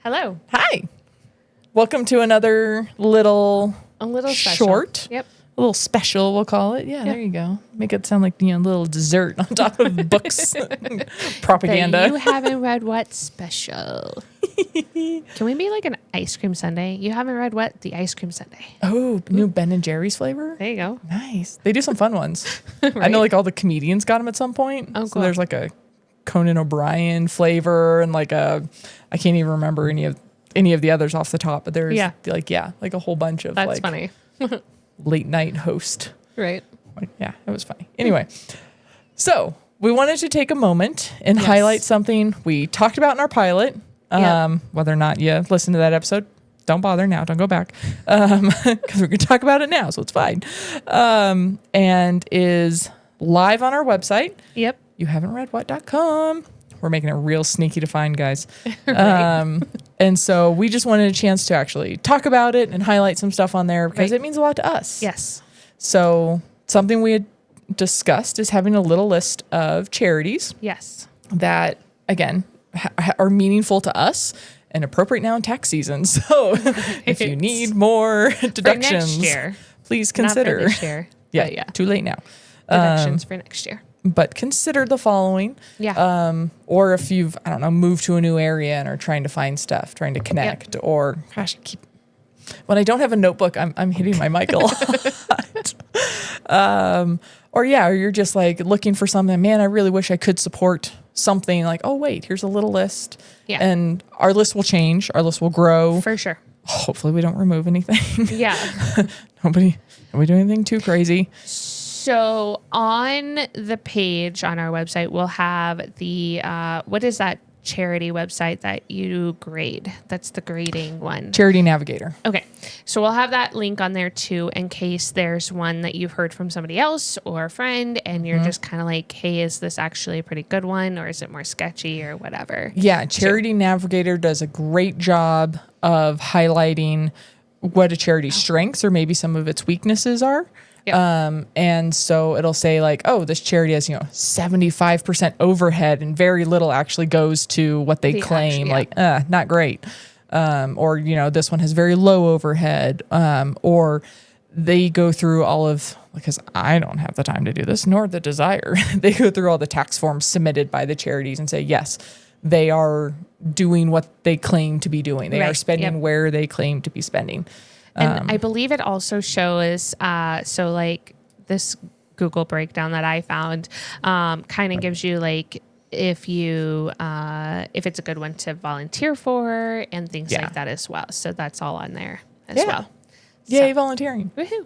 Hello. Hi. Welcome to another little short. Special. Yep. A little special, we'll call it. Yeah, there you go. Make it sound like, a little dessert on top of books. Propaganda. The You haven't read what special? Can we be like an ice cream sundae? You haven't read what? The ice cream sundae. Oh, new Ben and Jerry's flavor? There you go. Nice. They do some fun ones. Right? I know like all the comedians got them at some point. Oh, so cool. there's like a Conan O'Brien flavor and like I can't even remember any of the others off the top, but there's like a whole bunch of That's funny. late night host. Right. Yeah, it was funny. Anyway, so we wanted to take a moment and highlight something we talked about in our pilot. Whether or not you listen to that episode, don't bother now. Don't go back because we're going to talk about it now, so it's fine. And is live on our website. Yep. YouHaven'tReadWhat.com. We're making it real sneaky to find, guys. Right. And so we just wanted a chance to actually talk about it and highlight some stuff on there because it means a lot to us. Yes. So something we had discussed is having a little list of charities Yes. that, again, are meaningful to us and appropriate now in tax season. So if you need more deductions, for next year. please consider. Not for this year. Yeah, too late now. Deductions for next year. But consider the following. Yeah. Or if you've, moved to a new area and are trying to find stuff, trying to connect, or when I don't have a notebook, I'm hitting my mic a lot. Or you're just like looking for something, man, I really wish I could support something like, oh wait, here's a little list. Yeah. And our list will change. Our list will grow. For sure. Hopefully we don't remove anything. Yeah. Nobody do anything too crazy. So on the page on our website, we'll have the, what is that charity website that you grade? That's the grading one. Charity Navigator. Okay. So we'll have that link on there too, in case there's one that you've heard from somebody else or a friend and you're just kind of like, hey, is this actually a pretty good one or is it more sketchy or whatever? Yeah. Charity Navigator does a great job of highlighting what a charity's strengths or maybe some of its weaknesses are. Yep. And so it'll say like, oh, this charity has, 75% overhead and very little actually goes to what they claim. Not great. Or, this one has very low overhead. Or they go through all of, because I don't have the time to do this, nor the desire. They go through all the tax forms submitted by the charities and say, yes, they are doing what they claim to be doing. They are spending where they claim to be spending. And I believe it also shows, so like this Google breakdown that I found kind of gives you like if it's a good one to volunteer for and things like that as well. So that's all on there as well. Yay, volunteering. Woohoo.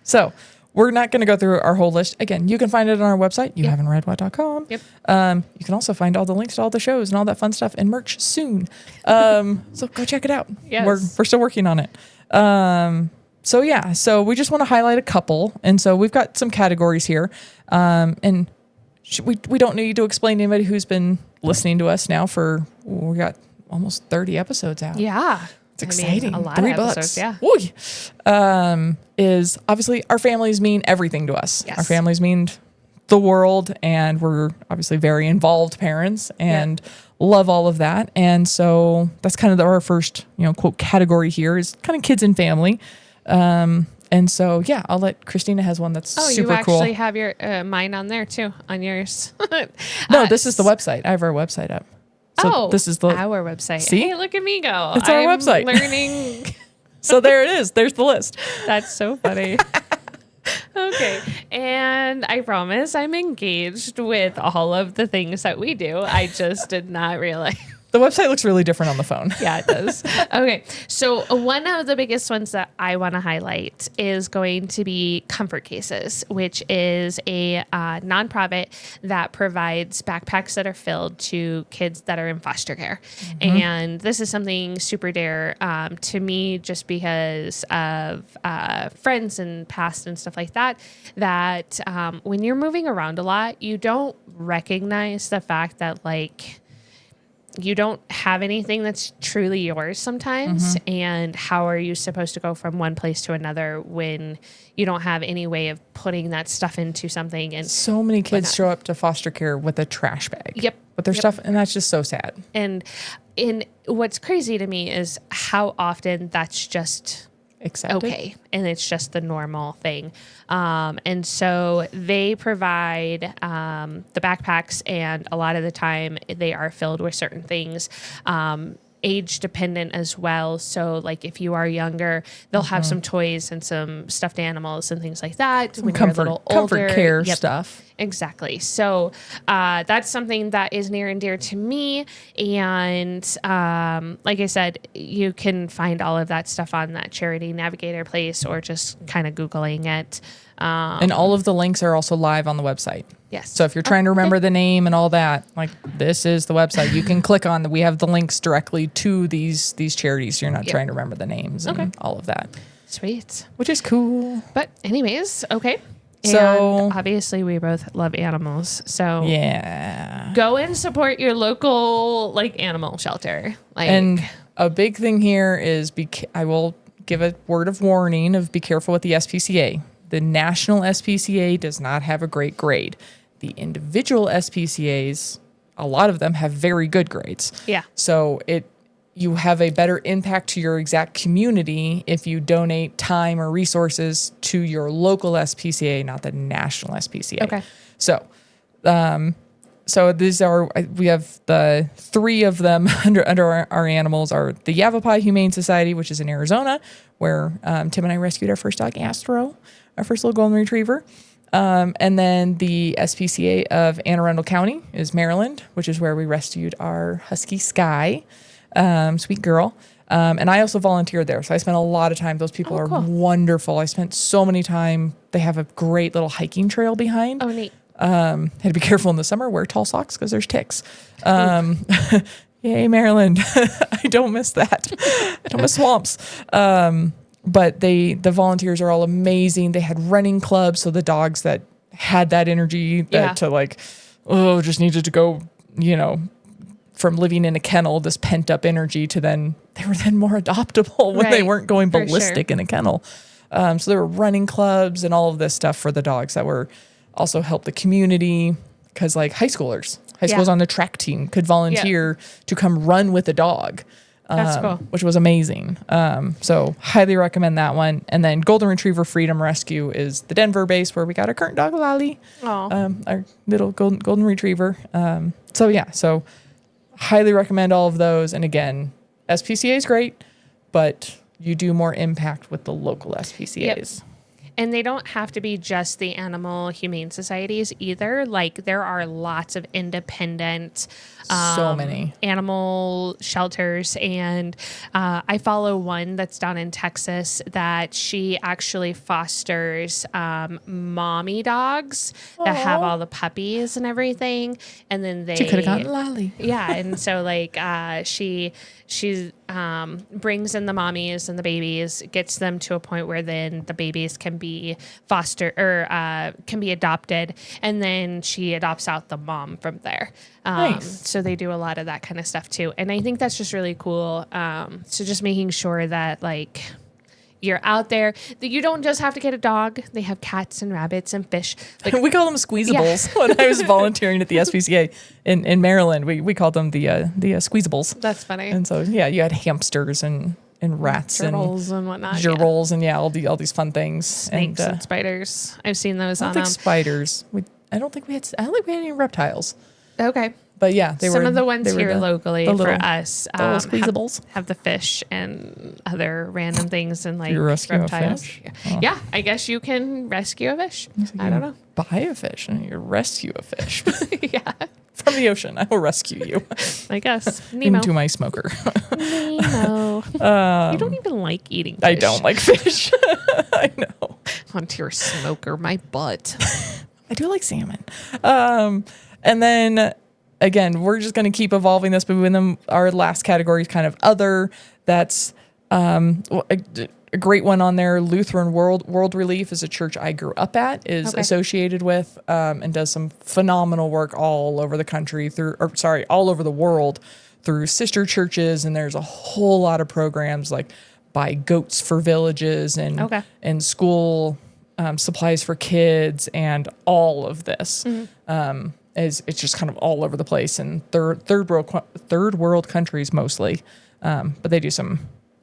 So we're not going to go through our whole list. Again, you can find it on our website, YouHaven'tReadWhat.com. Yep. You can also find all the links to all the shows and all that fun stuff and merch soon. So go check it out. Yes. We're still working on it. So we just want to highlight a couple. And so we've got some categories here. And we don't need to explain to anybody who's been listening to us now we got almost 30 episodes out. Yeah. It's exciting. A lot $3. of episodes, yeah. Ooh. Is obviously our families mean everything to us. Yes. Our families mean the world, and we're obviously very involved parents and love all of that. And so that's kind of our first, quote quote category here is kind of kids and family. And so, I'll let Christina has one that's super cool. You actually have your mine on there too, on yours. No, this is the website. I have our website up. So this is our website. See? Hey, look at me go. It's our website. Learning. So there it is. There's the list. That's so funny. Okay. And I promise I'm engaged with all of the things that we do. I just did not realize. The website looks really different on the phone. Yeah, it does. Okay. So one of the biggest ones that I want to highlight is going to be Comfort Cases, which is a nonprofit that provides backpacks that are filled to kids that are in foster care. Mm-hmm. And this is something super dear to me just because of friends and past and stuff like that, that when you're moving around a lot, you don't recognize the fact that like you don't have anything that's truly yours sometimes. Mm-hmm. And how are you supposed to go from one place to another when you don't have any way of putting that stuff into something? And so many kids show up to foster care with a trash bag. Yep. But there's stuff, and that's just so sad. And what's crazy to me is how often that's just Accepted. okay, and it's just the normal thing. And so they provide the backpacks, and a lot of the time they are filled with certain things. Age dependent as well. So like if you are younger, they'll have some toys and some stuffed animals and things like that. When you're a little older, comfort care stuff. Exactly. So that's something that is near and dear to me. And like I said, you can find all of that stuff on that Charity Navigator place or just kind of Googling it. And all of the links are also live on the website. Yes. So if you're trying to remember the name and all that, like this is the website. You can click on we have the links directly to these charities. You're not trying to remember the names and all of that. Sweet. Which is cool. But anyways, okay. So and obviously we both love animals. So yeah. go and support your local like animal shelter. Like, and a big thing here is I will give a word of warning of be careful with the SPCA. The national SPCA does not have a great grade. The individual SPCAs, a lot of them have very good grades. Yeah. So you have a better impact to your exact community if you donate time or resources to your local SPCA, not the national SPCA. Okay. So, we have the three of them under our animals are the Yavapai Humane Society, which is in Arizona, where Tim and I rescued our first dog, Astro, our first little golden retriever. And then the SPCA of Anne Arundel County is Maryland, which is where we rescued our husky Sky, sweet girl. And I also volunteered there. So I spent a lot of time. Those people are wonderful. I spent so many time. They have a great little hiking trail behind. Oh, neat. Had to be careful in the summer, wear tall socks because there's ticks. Yay, Maryland. I don't miss that. I don't miss swamps. But the volunteers are all amazing. They had running clubs. So the dogs that had that energy just needed to go, from living in a kennel, this pent up energy to then they were then more adoptable when they weren't going ballistic in a kennel. So there were running clubs and all of this stuff for the dogs that were also help the community because like high schoolers on the track team could volunteer to come run with a dog. That's cool. Which was amazing. So highly recommend that one. And then Golden Retriever Freedom Rescue is the Denver base where we got our current dog, Lally, our little golden retriever. So highly recommend all of those. And again, SPCA is great, but you do more impact with the local SPCAs. Yep. And they don't have to be just the animal humane societies either. Like there are lots of independent so many animal shelters. And I follow one that's down in Texas that she actually fosters mommy dogs that have all the puppies and everything. And then she could have gotten Lally. Yeah. And so like she brings in the mommies and the babies, gets them to a point where then the babies can be fostered or can be adopted, and then she adopts out the mom from there. Nice. So they do a lot of that kind of stuff too, and I think that's just really cool. So just making sure that like you're out there, that you don't just have to get a dog. They have cats and rabbits and fish. Like, we call them squeezables. When I was volunteering at the SPCA in Maryland, we called them the squeezables. That's funny. And so you had hamsters and rats gerbils and whatnot. Gerbils and all these fun things. Snakes and spiders. I've seen those I on don't think spiders. I don't think we had any reptiles. Okay. But yeah, some of the ones here locally for us squeezables have the fish and other random things and like you rescue reptiles. A fish? Yeah, I guess you can rescue a fish. I don't know. Buy a fish and you rescue a fish. Yeah. From the ocean, I will rescue you. I guess. Nemo. Into my smoker. Nemo. You don't even like eating fish. I don't like fish. I know. Onto your smoker, my butt. I do like salmon. And then again, we're just going to keep evolving this, but then our last category is kind of other. That's a great one on there. Lutheran World Relief is a church I grew up at, is associated with, and does some phenomenal work all over the country all over the world through sister churches. And there's a whole lot of programs like buy goats for villages and school supplies for kids and all of this. it's just kind of all over the place in third world countries mostly. But they do some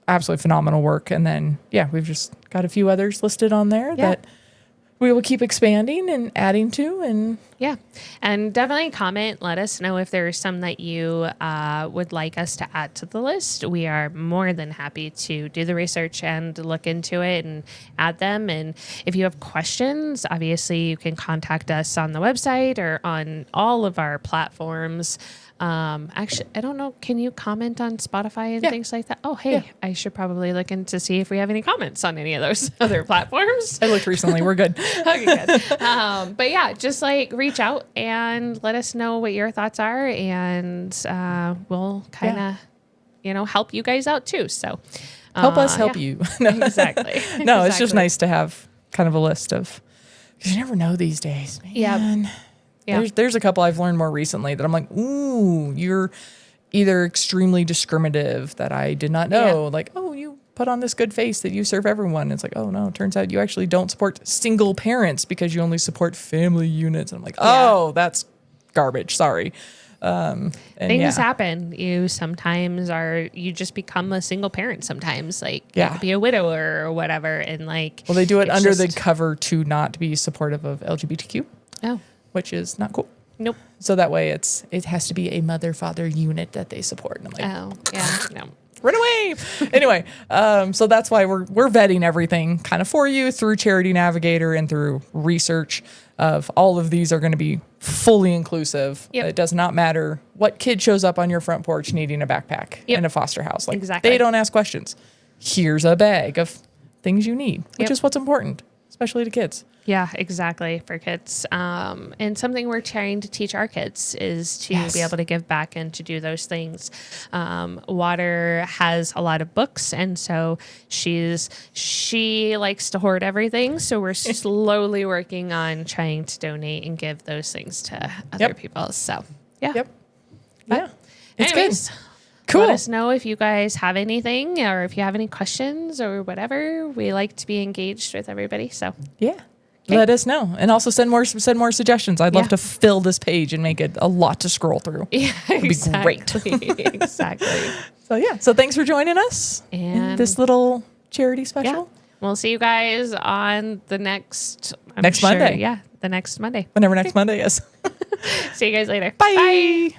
absolutely phenomenal work. And then, we've just got a few others listed on there that we will keep expanding and adding to. And and definitely comment. Let us know if there's some that you would like us to add to the list. We are more than happy to do the research and look into it and add them. And if you have questions, obviously you can contact us on the website or on all of our platforms. Actually, I don't know. Can you comment on Spotify and things like that? Oh, hey, I should probably look in to see if we have any comments on any of those other platforms. I looked recently. We're good. Okay, good. But just like reach out and let us know what your thoughts are, and we'll kind of, help you guys out too. So help us help you. No. Exactly. No, it's just nice to have kind of a list of, because you never know these days, man. Yeah. There's a couple I've learned more recently that I'm like, ooh, you're either extremely discriminative that I did not know. Like, oh, you put on this good face that you serve everyone. It's like, oh no, it turns out you actually don't support single parents because you only support family units. And I'm like, oh, that's garbage. Sorry. Things happen. You sometimes you just become a single parent sometimes, like you could be a widower or whatever. And like, well, they do it under the cover to not be supportive of LGBTQ. Oh. Which is not cool. Nope. So that way it has to be a mother-father unit that they support. And I'm like, oh, yeah, no. Run away. Anyway, so that's why we're vetting everything kind of for you through Charity Navigator and through research of all of these are going to be fully inclusive. Yep. It does not matter what kid shows up on your front porch needing a backpack in a foster house. Like, they don't ask questions. Here's a bag of things you need, which is what's important, especially to kids. Yeah, exactly, for kids. And something we're trying to teach our kids is to be able to give back and to do those things. Water has a lot of books, and so she likes to hoard everything. So we're slowly working on trying to donate and give those things to other people. So, It's anyways, good. Cool. Let us know if you guys have anything or if you have any questions or whatever. We like to be engaged with everybody. So, let us know, and also send more suggestions. I'd love to fill this page and make it a lot to scroll through. Yeah, it'd be great. Exactly. So thanks for joining us in this little charity special. Yeah. We'll see you guys on the next Monday. Yeah, the next Monday. Whenever next Monday is. See you guys later. Bye.